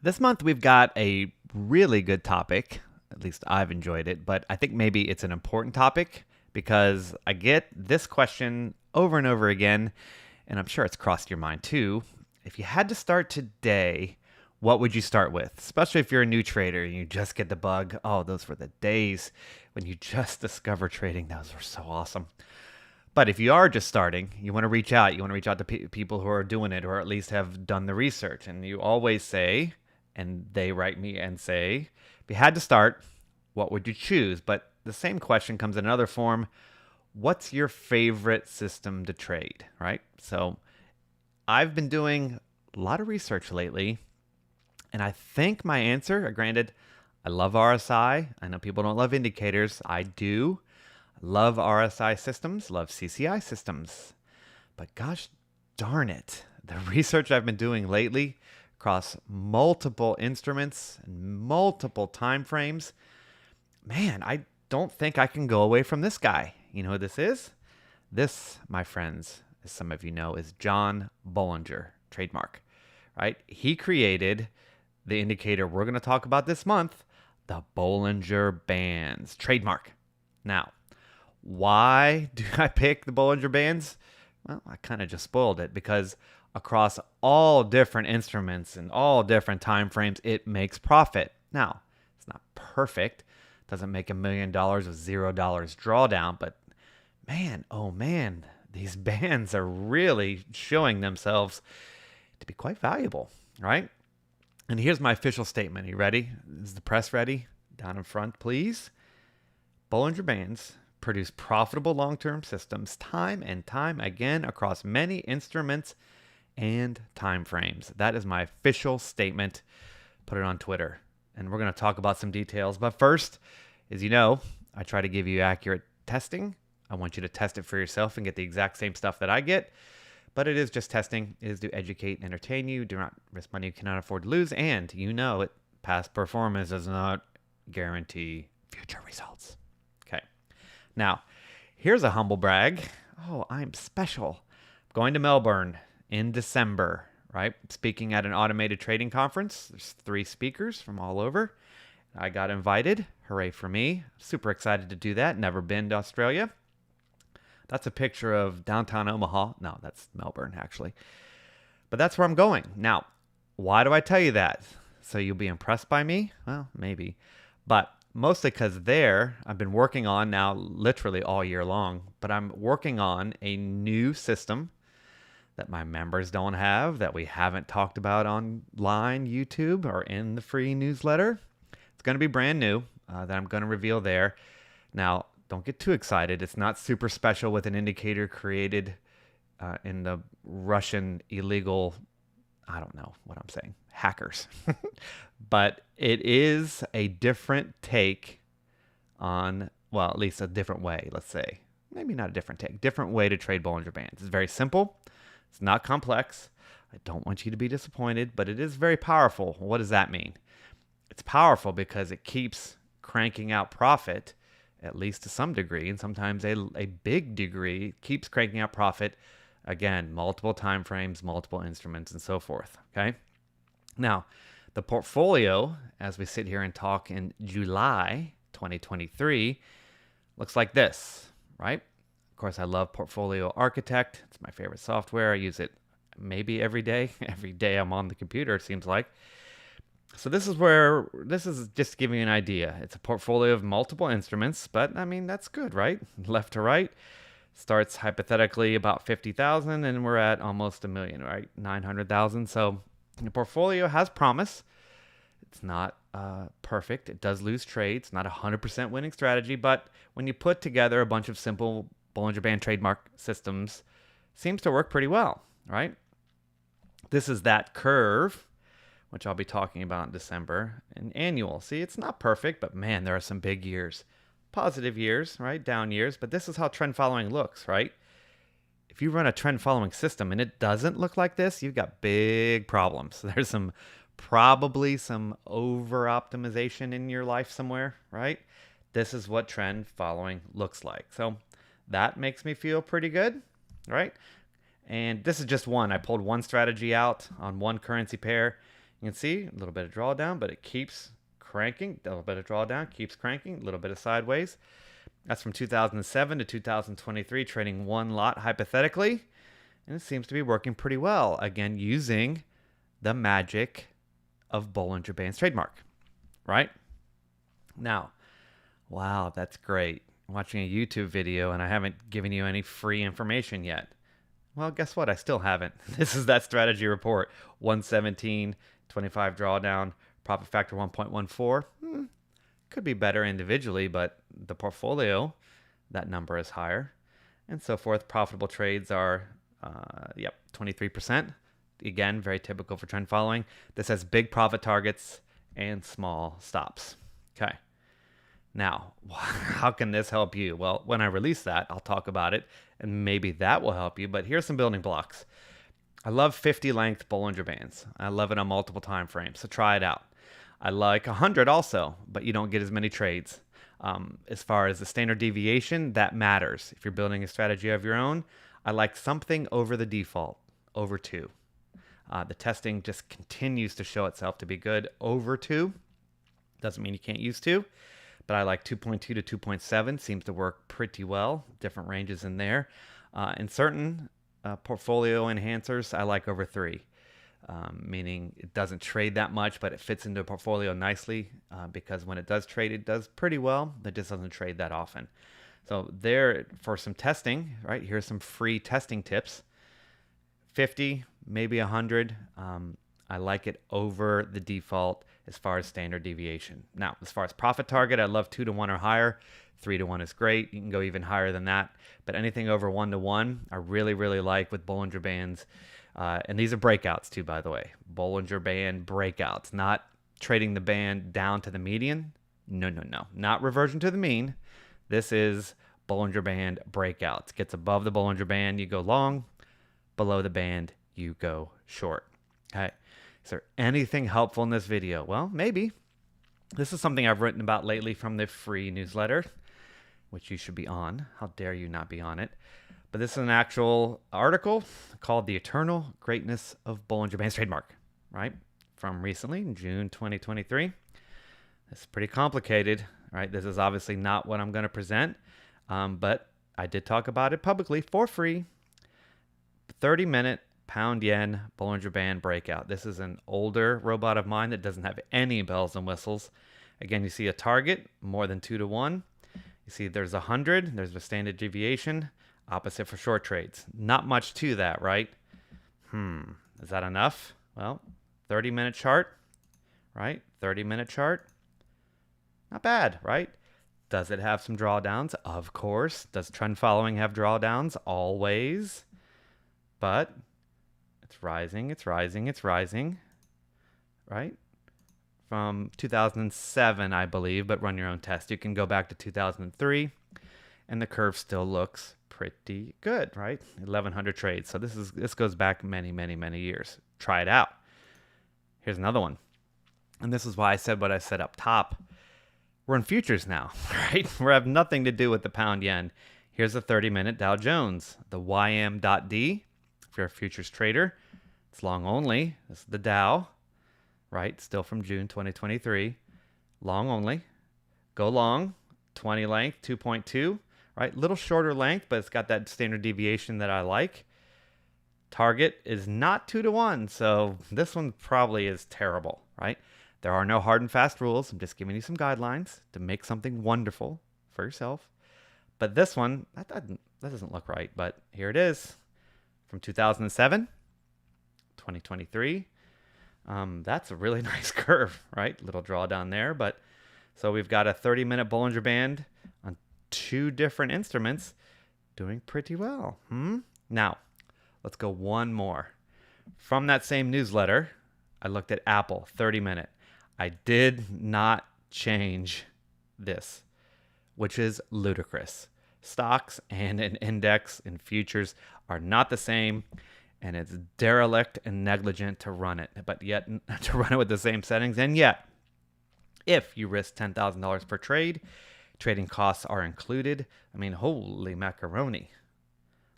This month we've got a really good topic. At least I've enjoyed it, but I think maybe it's an important topic because I get this question over and over again, and I'm sure it's crossed your mind too. If you had to start today, what would you start with? Especially if you're a new trader and you just get the bug. Oh, those were the days when you just discovered trading. Those were so awesome. But if you are just starting, you want to reach out. You want to reach out to people who are doing it or at least have done the research. And you always say, and they write me and say, if you had to start, what would you choose? But the same question comes in another form. What's your favorite system to trade, right? So I've been doing a lot of research lately, and I think my answer, granted, I love RSI. I know people don't love indicators. I do. Love RSI systems, love CCI systems. But gosh darn it, the research I've been doing lately across multiple instruments and multiple time frames, man, I don't think I can go away from this guy. You know who this is? This, my friends, as some of you know, is John Bollinger, trademark, right? He created the indicator we're going to talk about this month, the Bollinger Bands, trademark. Now, why do I pick the Bollinger Bands? Well, I kind of just spoiled it because across all different instruments and all different time frames, it makes profit. Now, it's not perfect. It doesn't make $1 million with $0 drawdown, but man, oh man, these bands are really showing themselves to be quite valuable, right? And here's my official statement. Are you ready? Is the press ready? Down in front, please. Bollinger Bands produce profitable long-term systems time and time again across many instruments and time frames. That is my official statement. Put it on Twitter. And we're going to talk about some details. But first, as you know, I try to give you accurate testing. I want you to test it for yourself and get the exact same stuff that I get. But it is just testing. It is to educate and entertain you. Do not risk money you cannot afford to lose. And you know it. Past performance does not guarantee future results. Okay. Now, here's a humble brag. Oh, I'm special. Going to Melbourne in December, right? Speaking at an automated trading conference. There's 3 speakers from all over. I got invited. Hooray for me. Super excited to do that. Never been to Australia. That's a picture of downtown Omaha. No, that's Melbourne, actually. But that's where I'm going. Now, why do I tell you that? So you'll be impressed by me? Well, maybe. But mostly because there, I've been working on now literally all year long, but I'm working on a new system that my members don't have, that we haven't talked about online, YouTube, or in the free newsletter. It's going to be brand new that I'm going to reveal there. Now, don't get too excited. It's not super special with an indicator created in the Russian illegal, I don't know what I'm saying, hackers. But it is a different take on, well, at least a different way, let's say. Maybe not a different take, different way to trade Bollinger Bands. It's very simple. It's not complex. I don't want you to be disappointed, but it is very powerful. What does that mean? It's powerful because it keeps cranking out profit, at least to some degree, and sometimes a big degree. It keeps cranking out profit. Again, multiple time frames, multiple instruments, and so forth. Okay? Now, the portfolio, as we sit here and talk in July 2023, looks like this, right? Of course, I love Portfolio Architect. It's my favorite software. I use it maybe every day. Every day I'm on the computer, it seems like. So this is just giving you an idea. It's a portfolio of multiple instruments, but I mean, that's good, right? Left to right. Starts hypothetically about 50,000 and we're at almost a million, right? 900,000. So the portfolio has promise. It's not perfect. It does lose trades. Not a 100% winning strategy, but when you put together a bunch of simple Bollinger Band trademark systems, seems to work pretty well, right? This is that curve, which I'll be talking about in December, an annual. See, it's not perfect, but man, there are some big years. Positive years, right? Down years, but this is how trend following looks, right? If you run a trend following system and it doesn't look like this, you've got big problems. There's probably some over optimization in your life somewhere, right? This is what trend following looks like. So that makes me feel pretty good, right? And this is just one. I pulled one strategy out on one currency pair. You can see a little bit of drawdown, but it keeps cranking. A little bit of drawdown, keeps cranking. A little bit of sideways. That's from 2007 to 2023, trading one lot hypothetically. And it seems to be working pretty well. Again, using the magic of Bollinger Band's trademark, right? Now, wow, that's great. I'm watching a YouTube video and I haven't given you any free information yet. Well, guess what? I still haven't. This is that strategy report. 117, 25 drawdown, profit factor 1.14. Could be better individually, but the portfolio, that number is higher. And so forth. Profitable trades are, 23%. Again, very typical for trend following. This has big profit targets and small stops. Okay. Now, how can this help you? Well, when I release that, I'll talk about it, and maybe that will help you. But here's some building blocks. I love 50 length Bollinger Bands. I love it on multiple time frames, so try it out. I like 100 also, but you don't get as many trades. As far as the standard deviation, that matters. If you're building a strategy of your own, I like something over the default, over 2. The testing just continues to show itself to be good. Over 2 doesn't mean you can't use 2. But I like 2.2 to 2.7. Seems to work pretty well. Different ranges in there. In certain portfolio enhancers, I like over 3. Meaning it doesn't trade that much, but it fits into a portfolio nicely because when it does trade, it does pretty well. It just doesn't trade that often. So there, for some testing, right, here's some free testing tips. 50, maybe 100. I like it over the default as far as standard deviation. Now, as far as profit target, I love 2 to 1 or higher. 3 to 1 is great. You can go even higher than that. But anything over 1 to 1, I really, really like with Bollinger Bands. And these are breakouts too, by the way. Bollinger Band breakouts, not trading the band down to the median. No. Not reversion to the mean. This is Bollinger Band breakouts. Gets above the Bollinger Band, you go long. Below the band, you go short. Okay. Is there anything helpful in this video? Well, maybe. This is something I've written about lately from the free newsletter, which you should be on. How dare you not be on it? But this is an actual article called The Eternal Greatness of Bollinger Band's Trademark, right? From recently, in June 2023. It's pretty complicated, right? This is obviously not what I'm going to present, but I did talk about it publicly for free. 30-minute pound yen Bollinger Band breakout. This is an older robot of mine that doesn't have any bells and whistles. Again, you see a target more than 2 to 1. You see there's 100. There's the standard deviation. Opposite for short trades. Not much to that, right? Is that enough? Well, 30-minute chart, right? 30-minute chart. Not bad, right? Does it have some drawdowns? Of course. Does trend following have drawdowns? Always. But it's rising, it's rising, it's rising, right? From 2007, I believe, but run your own test. You can go back to 2003, and the curve still looks pretty good, right? 1,100 trades. So this goes back many, many, many years. Try it out. Here's another one. And this is why I said what I said up top. We're in futures now, right? We have nothing to do with the pound yen. Here's a 30-minute Dow Jones, the YM.D. If you're a futures trader, it's long only. This is the Dow, right? Still from June 2023. Long only. Go long. 20 length, 2.2. Right? Little shorter length, but it's got that standard deviation that I like. Target is not 2 to 1, so this one probably is terrible, right? There are no hard and fast rules. I'm just giving you some guidelines to make something wonderful for yourself. But this one, that doesn't look right, but here it is. From 2007, 2023. That's a really nice curve, right? Little drawdown there, but so we've got a 30-minute Bollinger Band on 2 different instruments doing pretty well. Now, let's go one more. From that same newsletter, I looked at Apple, 30-minute. I did not change this, which is ludicrous. Stocks and an index and futures are not the same, and it's derelict and negligent to run it, but yet to run it with the same settings. And yet, if you risk $10,000 per trade, trading costs are included. I mean, holy macaroni.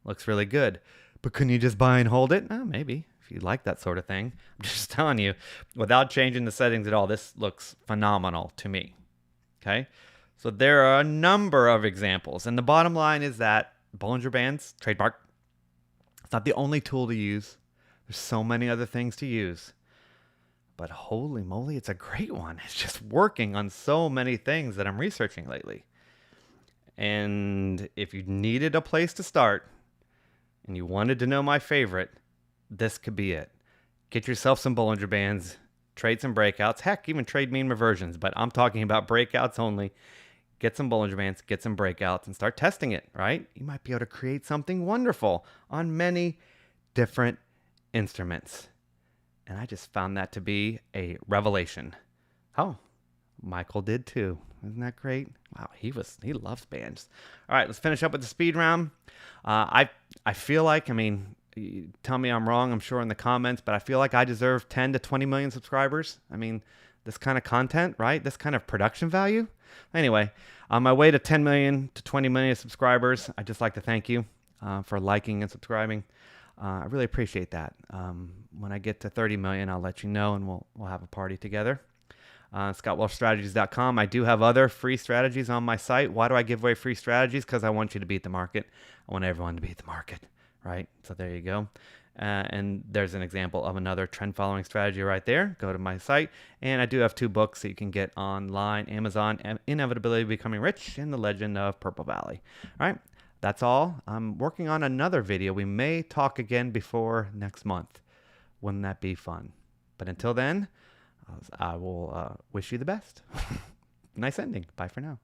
Looks really good. But couldn't you just buy and hold it? Maybe. if you like that sort of thing. I'm just telling you, without changing the settings at all, this looks phenomenal to me. Okay? So there are a number of examples. And the bottom line is that Bollinger Bands, trademark, it's not the only tool to use. There's so many other things to use. But holy moly, it's a great one. It's just working on so many things that I'm researching lately. And if you needed a place to start and you wanted to know my favorite, this could be it. Get yourself some Bollinger Bands, trade some breakouts, heck, even trade mean reversions, but I'm talking about breakouts only. Get some Bollinger Bands, get some breakouts, and start testing it, right? You might be able to create something wonderful on many different instruments. And I just found that to be a revelation. Oh, Michael did too. Isn't that great? Wow, he loves bands. All right, let's finish up with the speed round. I feel like, I mean, tell me I'm wrong, I'm sure in the comments, but I feel like I deserve 10 to 20 million subscribers. I mean, this kind of content, right? This kind of production value. Anyway, on my way to 10 million to 20 million subscribers, I'd just like to thank you for liking and subscribing. I really appreciate that. When I get to 30 million, I'll let you know, and we'll have a party together. ScottWalshStrategies.com. I do have other free strategies on my site. Why do I give away free strategies? Because I want you to beat the market. I want everyone to beat the market, right? So there you go. And there's an example of another trend following strategy right there. Go to my site. And I do have 2 books that you can get online, Amazon, Inevitability of Becoming Rich and The Legend of Purple Valley. All right. That's all. I'm working on another video. We may talk again before next month. Wouldn't that be fun? But until then, I will wish you the best. Nice ending. Bye for now.